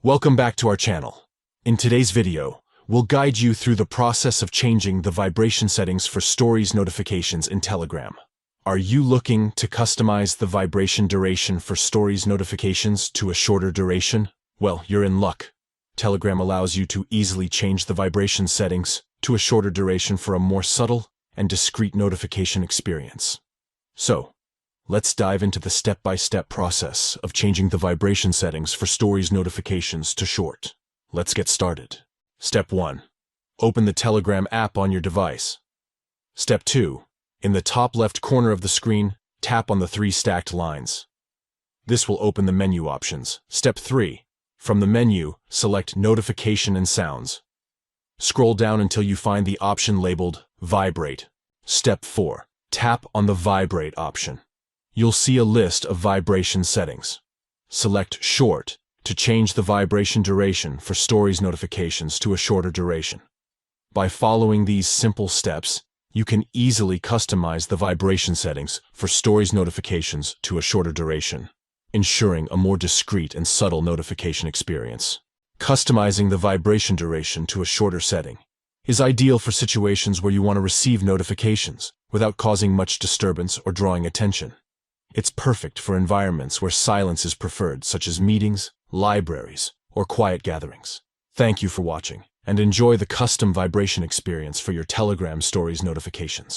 Welcome back to our channel. In today's video, we'll guide you through the process of changing the vibration settings for Stories notifications in Telegram. Are you looking to customize the vibration duration for Stories notifications to a shorter duration? Well, you're in luck. Telegram allows you to easily change the vibration settings to a shorter duration for a more subtle and discreet notification experience. So, let's dive into the step-by-step process of changing the vibration settings for Stories notifications to short. Let's get started. Step 1. Open the Telegram app on your device. Step 2. In the top left corner of the screen, tap on the 3 stacked lines. This will open the menu options. Step 3. From the menu, select Notification and Sounds. Scroll down until you find the option labeled Vibrate. Step 4. Tap on the Vibrate option. You'll see a list of vibration settings. Select Short to change the vibration duration for Stories notifications to a shorter duration. By following these simple steps, you can easily customize the vibration settings for Stories notifications to a shorter duration, ensuring a more discreet and subtle notification experience. Customizing the vibration duration to a shorter setting is ideal for situations where you want to receive notifications without causing much disturbance or drawing attention. It's perfect for environments where silence is preferred, such as meetings, libraries, or quiet gatherings. Thank you for watching, and enjoy the custom vibration experience for your Telegram Stories notifications.